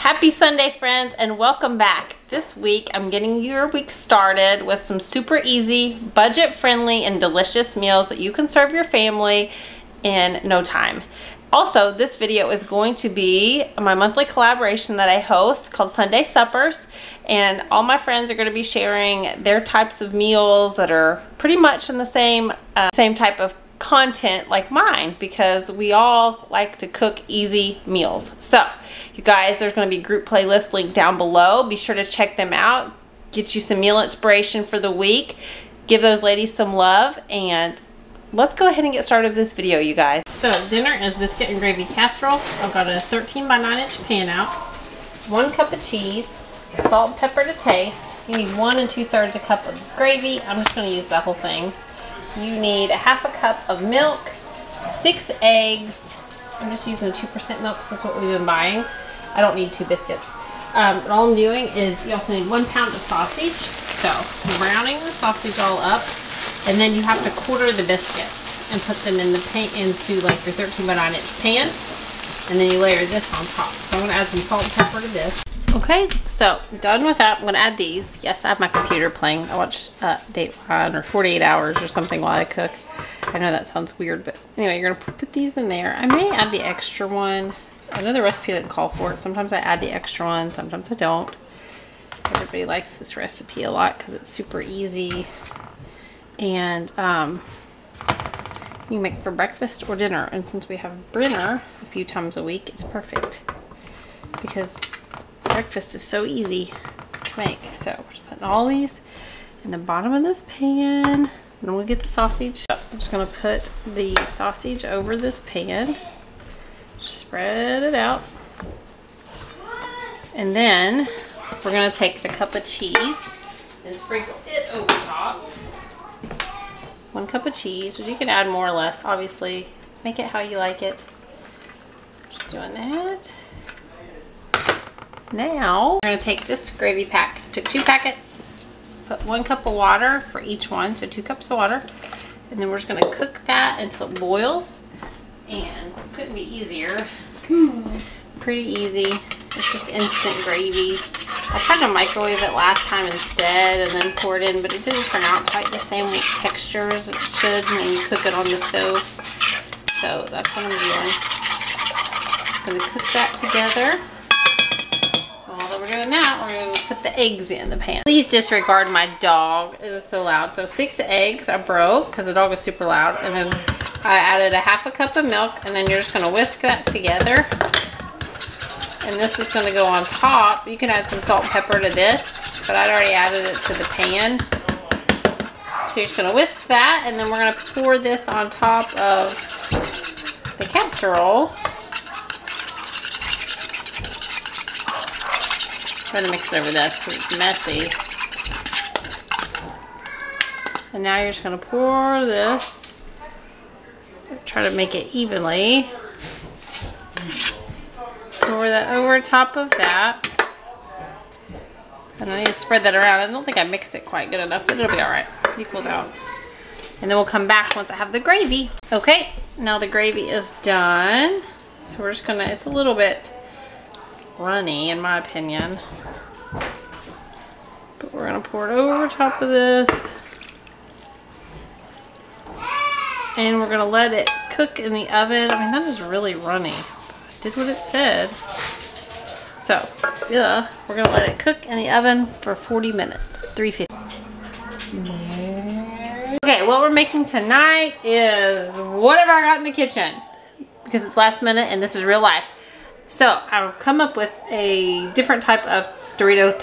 Happy Sunday, friends, and welcome back. This week I'm getting your week started with some super easy, budget-friendly, and delicious meals that you can serve your family in no time. Also, this video is going to be my monthly collaboration that I host called Sunday Suppers, and all my friends are going to be sharing their types of meals that are pretty much in the same type of content like mine, because we all like to cook easy meals. So you guys, there's going to be group playlists linked down below. Be sure to check them out. Get you some meal inspiration for the week. Give those ladies some love, and let's go ahead and get started with this video, you guys. So dinner is biscuit and gravy casserole. I've got a 13 by 9 inch pan out, 1 cup of cheese, salt and pepper to taste. You need 1 2/3 a cup of gravy. I'm just going to use the whole thing. You need 1/2 cup of milk, 6 eggs. I'm just using the 2% milk because that's what we've been buying. I don't need 2 biscuits. But all I'm doing is you also need 1 pound of sausage. So I'm browning the sausage all up, and then you have to quarter the biscuits and put them in the pan, into like your 13 by 9 inch pan, and then you layer this on top. So I'm going to add some salt and pepper to this. Okay, so done with that. I'm going to add these. Yes, I have my computer playing. I watch Dateline or 48 Hours or something while I cook. I know that sounds weird, but anyway, you're going to put these in there. I may add the extra one. I know the recipe didn't call for it. Sometimes I add the extra one, sometimes I don't. Everybody likes this recipe a lot because it's super easy. And you can make it for breakfast or dinner. And since we have dinner a few times a week, it's perfect because breakfast is so easy to make. So we're just putting all these in the bottom of this pan. And we'll get the sausage. I'm just going to put the sausage over this pan. Just spread it out. And then we're going to take the cup of cheese and sprinkle it over top. 1 cup of cheese, which you can add more or less, obviously. Make it how you like it. Just doing that. Now, we're going to take this gravy pack. Took 2 packets. Put 1 cup of water for each one, so 2 cups of water. And then we're just going to cook that until it boils. And it couldn't be easier. Pretty easy. It's just instant gravy. I tried to microwave it last time instead and then pour it in, but it didn't turn out quite the same texture as it should when you cook it on the stove. So that's what I'm doing. I'm going to cook that together. While we're doing that, we're going to put the eggs in the pan. Please disregard my dog. It is so loud. So 6 eggs I broke because the dog is super loud. And then I added 1/2 cup of milk, and then you're just going to whisk that together. And this is going to go on top. You can add some salt and pepper to this, but I'd already added it to the pan. So you're just going to whisk that, and then we're going to pour this on top of the casserole. Try to mix it over this because it's messy. And now you're just going to pour this. Try to make it evenly. Pour that over top of that. And I need to spread that around. I don't think I mixed it quite good enough, but it'll be alright. It equals out. And then we'll come back once I have the gravy. Okay, now the gravy is done. So we're just going to, it's a little bit runny in my opinion. But we're going to pour it over top of this. And we're going to let it cook in the oven. I mean, that is really runny. Did what it said. So, yeah, we're going to let it cook in the oven for 40 minutes. 350. Okay, what we're making tonight is whatever I got in the kitchen. Because it's last minute and this is real life. So, I've come up with a different type of Dorito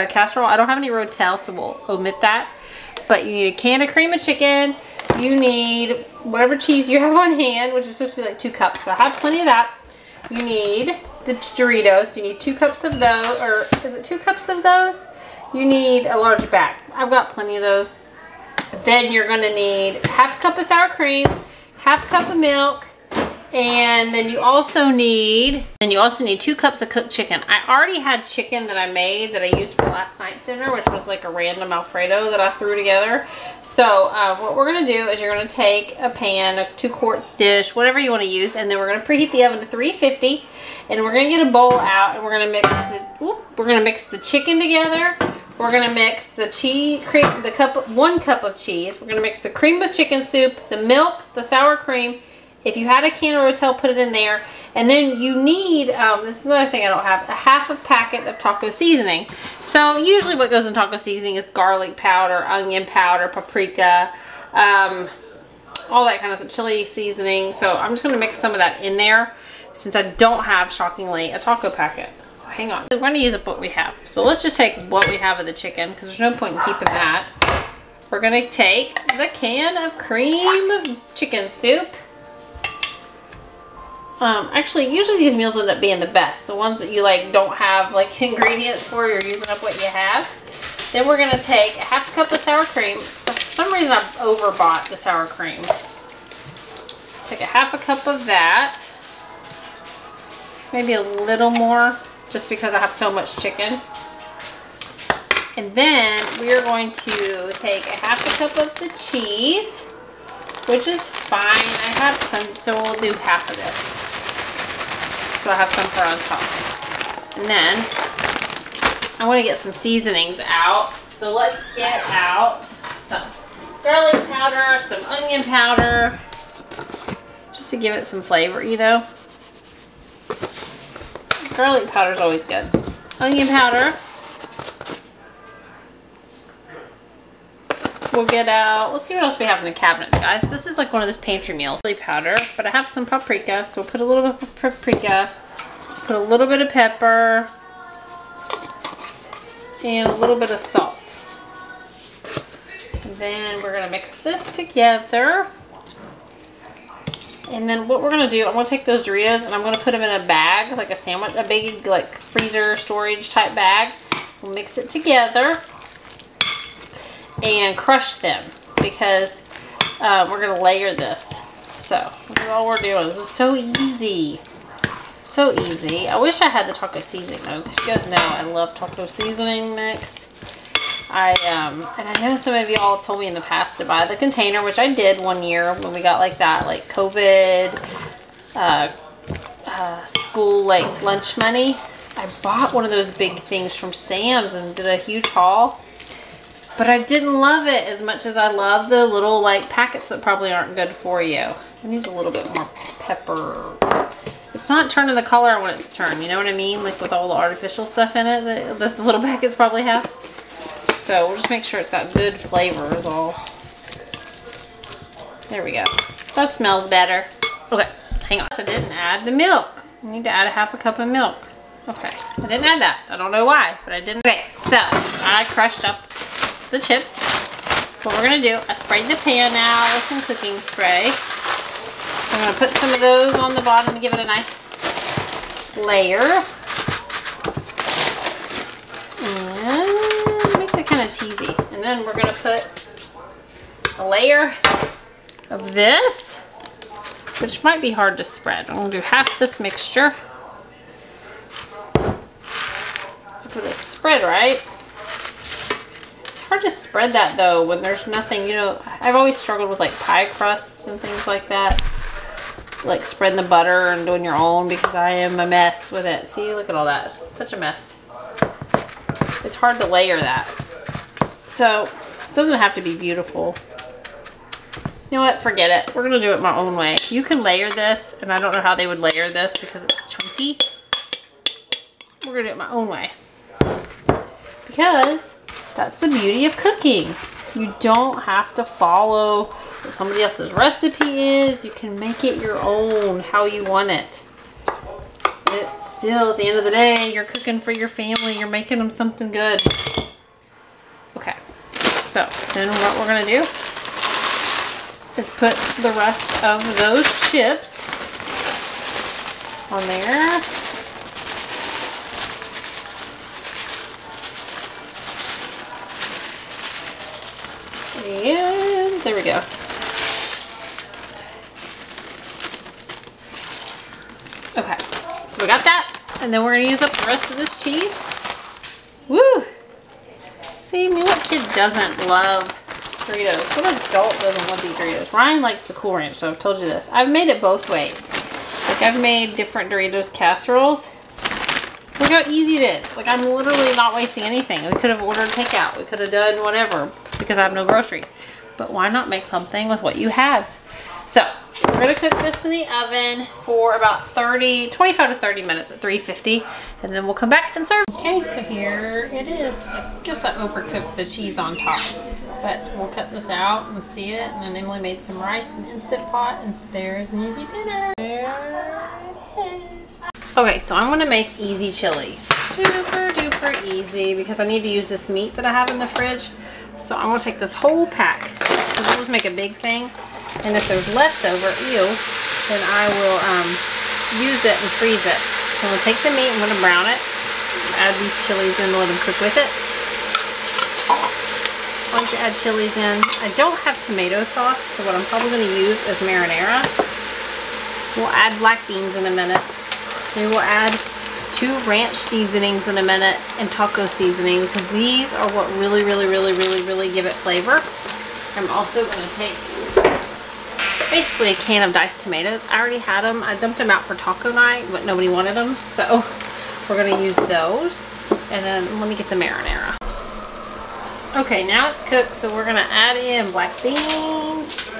casserole. I don't have any Rotel, so we'll omit that. But you need a can of cream of chicken. You need whatever cheese you have on hand, which is supposed to be like 2 cups. So I have plenty of that. You need the Doritos. You need 2 cups of those, or is it 2 cups of those? You need a large bag. I've got plenty of those. Then you're going to need 1/2 cup of sour cream, 1/2 cup of milk, And then you also need 2 cups of cooked chicken. I already had chicken that I made that I used for last night's dinner, which was like a random Alfredo that I threw together. So what we're gonna do is you're gonna take a pan, a 2-quart dish, whatever you want to use, and then we're gonna preheat the oven to 350, and we're gonna get a bowl out, and we're gonna mix the chicken together. We're gonna mix the cheese, 1 cup of cheese. We're gonna mix the cream of chicken soup, the milk, the sour cream. If you had a can of Rotel, put it in there. And then you need, this is another thing I don't have, a half a packet of taco seasoning. So usually what goes in taco seasoning is garlic powder, onion powder, paprika, all that kind of stuff, chili seasoning. So I'm just gonna mix some of that in there since I don't have, shockingly, a taco packet. So hang on. We're gonna use what we have. So let's just take what we have of the chicken because there's no point in keeping that. We're gonna take the can of cream of chicken soup. Actually, usually these meals end up being the best. The ones that you like don't have like ingredients for, you're using up what you have. Then we're gonna take a half cup of sour cream. So for some reason I've overbought the sour cream. Let's take a half a cup of that. Maybe a little more, just because I have so much chicken. And then we are going to take a half a cup of the cheese, which is fine. I have tons, so we'll do half of this. So I have some for on top. And then I want to get some seasonings out. So let's get out some garlic powder, some onion powder, just to give it some flavor, you know. Garlic powder is always good. Onion powder. We'll get out, let's see what else we have in the cabinets, guys. This is like one of those pantry meals. Chili powder, but I have some paprika, so we'll put a little bit of paprika, put a little bit of pepper, and a little bit of salt. And then we're gonna mix this together. And then what we're gonna do, I'm gonna take those Doritos and I'm gonna put them in a bag, like a sandwich, a big like freezer storage type bag. We'll mix it together and crush them because we're gonna layer this. So this is all we're doing. This is so easy. So easy. I wish I had the taco seasoning though, because you guys know I love taco seasoning mix. And I know some of y'all told me in the past to buy the container, which I did one year when we got like that, like COVID, school like lunch money. I bought one of those big things from Sam's and did a huge haul. But I didn't love it as much as I love the little like packets that probably aren't good for you. It needs a little bit more pepper. It's not turning the color I want it to turn, you know what I mean? Like with all the artificial stuff in it that the little packets probably have. So we'll just make sure it's got good flavor is all. There we go. That smells better. Okay, hang on. I didn't add the milk. I need to add a half a cup of milk. Okay, I didn't add that. I don't know why, but I didn't. Okay, so I crushed up the chips. What we're gonna do, I sprayed the pan out with some cooking spray. I'm gonna put some of those on the bottom to give it a nice layer. And it makes it kind of cheesy. And then we're gonna put a layer of this, which might be hard to spread. I'm gonna do half this mixture. Put a spread right. Hard to spread that though when there's nothing, you know. I've always struggled with like pie crusts and things like that, like spreading the butter and doing your own, because I am a mess with it. See, look at all that, such a mess. It's hard to layer that, so it doesn't have to be beautiful. You know what, forget it, we're gonna do it my own way. You can layer this, and I don't know how they would layer this because it's chunky. We're gonna do it my own way because that's the beauty of cooking. You don't have to follow what somebody else's recipe is. You can make it your own, how you want it. It's still, at the end of the day, you're cooking for your family. You're making them something good. Okay, so then what we're gonna do is put the rest of those chips on there. And there we go. we got that. And then we're gonna use up the rest of this cheese. Woo! See, I mean, what kid doesn't love Doritos? What adult doesn't love to eat Doritos? Ryan likes the Cool Ranch, so I've told you this. I've made it both ways. Like, I've made different Doritos casseroles. Look how easy it is. Like, I'm literally not wasting anything. We could have ordered takeout. We could have done whatever because I have no groceries. But why not make something with what you have? So, we're going to cook this in the oven for about 25 to 30 minutes at 350. And then we'll come back and serve. Okay, so here it is. I guess I overcooked the cheese on top. But we'll cut this out and see it. And then Emily made some rice in the Instant Pot. And so there's an easy dinner. There it is. Okay, so I'm going to make easy chili. Super duper easy because I need to use this meat that I have in the fridge. So I'm going to take this whole pack. Because we'll just make a big thing. And if there's leftover, then I will use it and freeze it. So I'm going to take the meat, I'm going to brown it, add these chilies in, let them cook with it. Once you add chilies in, I don't have tomato sauce, so what I'm probably going to use is marinara. We'll add black beans in a minute. We will add 2 ranch seasonings in a minute and taco seasoning because these are what really give it flavor. I'm also going to take basically a can of diced tomatoes. I already had them. I dumped them out for taco night, but nobody wanted them. So we're going to use those. And then let me get the marinara. Okay, now it's cooked, so we're going to add in black beans.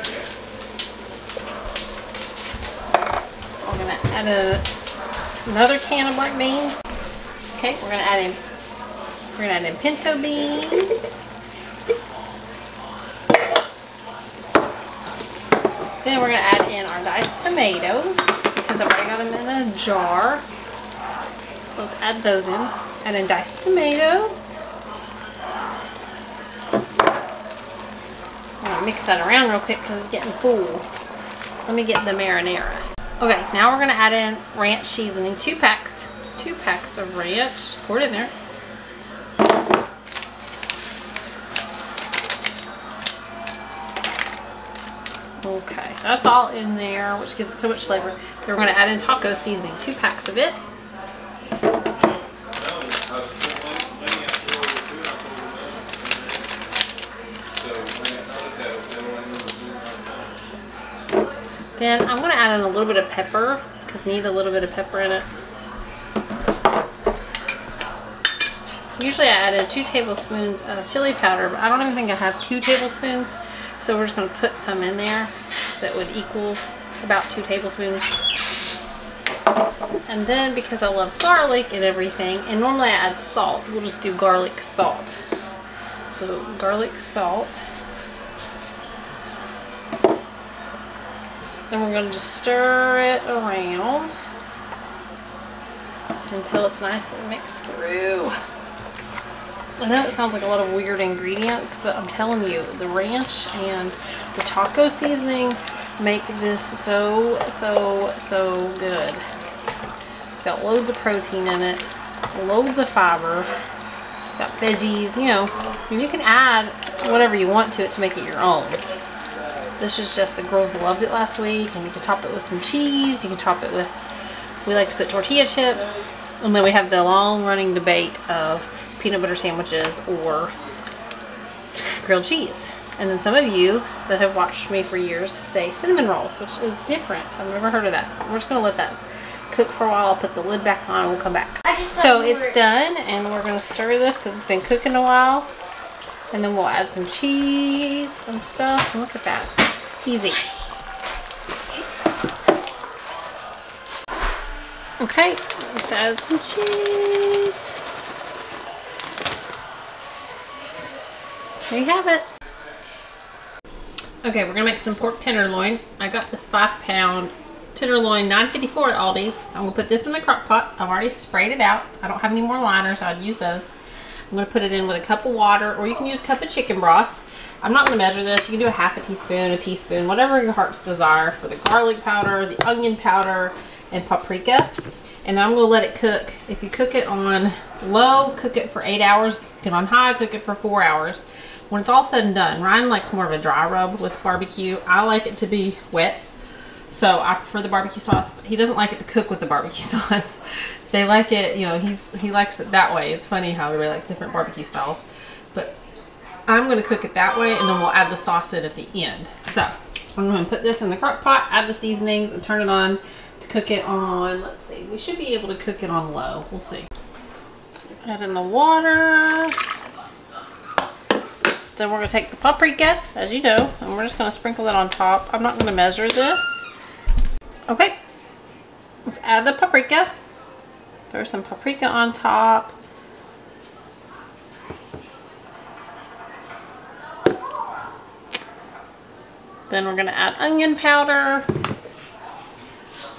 We're going to add another can of black beans. Okay, we're going to add in pinto beans. Then we're going to add in our diced tomatoes because I've already got them in a jar. So let's add those in. Add in diced tomatoes. I'm going to mix that around real quick because it's getting full. Let me get the marinara. Okay, now we're going to add in ranch seasoning. 2 packs. 2 packs of ranch. Just pour it in there. Okay, that's all in there, which gives it so much flavor. Then we're going to add in taco seasoning, 2 packs of it. Then I'm going to add in a little bit of pepper, because I need a little bit of pepper in it. Usually I add in 2 tablespoons of chili powder, but I don't even think I have 2 tablespoons. So we're just going to put some in there that would equal about 2 tablespoons. And then because I love garlic and everything, and normally I add salt, we'll just do garlic salt. So garlic salt. Then we're going to just stir it around until it's nice and mixed through. I know it sounds like a lot of weird ingredients, but I'm telling you, the ranch and the taco seasoning make this so good. It's got loads of protein in it, loads of fiber. It's got veggies, you know. And you can add whatever you want to it to make it your own. This is just, the girls loved it last week, and you can top it with some cheese. You can top it with, we like to put tortilla chips. And then we have the long running debate of peanut butter sandwiches or grilled cheese. And then some of you that have watched me for years say cinnamon rolls, which is different. I've never heard of that. We're just going to let that cook for a while. I'll put the lid back on and we'll come back. So it's done, and we're going to stir this because it's been cooking a while. And then we'll add some cheese and stuff. Look at that. Easy. Okay, let's add some cheese. There you have it. Okay, we're gonna make some pork tenderloin. I got this 5-pound tenderloin, $9.54 at Aldi. So I'm gonna put this in the crock pot. I've already sprayed it out. I don't have any more liners, so I'd use those. I'm gonna put it in with a cup of water, or you can use a cup of chicken broth. I'm not gonna measure this. You can do a half a teaspoon, whatever your heart's desire for the garlic powder, the onion powder, and paprika. And then I'm gonna let it cook. If you cook it on low, cook it for 8 hours. Cook it on high, cook it for 4 hours. When it's all said and done, Ryan likes more of a dry rub with barbecue. I like it to be wet. So I prefer the barbecue sauce. But he doesn't like it to cook with the barbecue sauce. They like it, you know, he likes it that way. It's funny how everybody likes different barbecue styles. But I'm going to cook it that way, and then we'll add the sauce in at the end. So I'm going to put this in the crock pot, add the seasonings, and turn it on to cook it on, let's see, we should be able to cook it on low. We'll see. Add in the water. Then we're going to take the paprika, as you know, and we're just going to sprinkle that on top. I'm not going to measure this. Okay, let's add the paprika. Throw some paprika on top. Then we're going to add onion powder.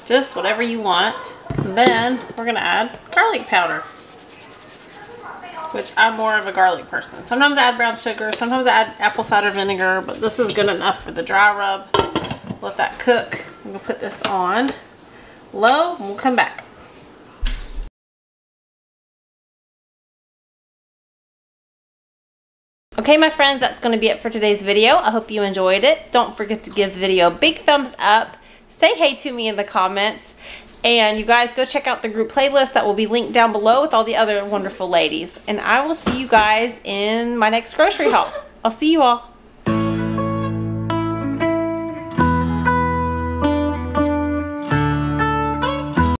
Just whatever you want. And then we're going to add garlic powder, which I'm more of a garlic person. Sometimes I add brown sugar, sometimes I add apple cider vinegar, but this is good enough for the dry rub. Let that cook. I'm going to put this on low and we'll come back. Okay, my friends, that's going to be it for today's video. I hope you enjoyed it. Don't forget to give the video a big thumbs up. Say hey to me in the comments. And you guys go check out the group playlist that will be linked down below with all the other wonderful ladies. And I will see you guys in my next grocery haul. I'll see you all.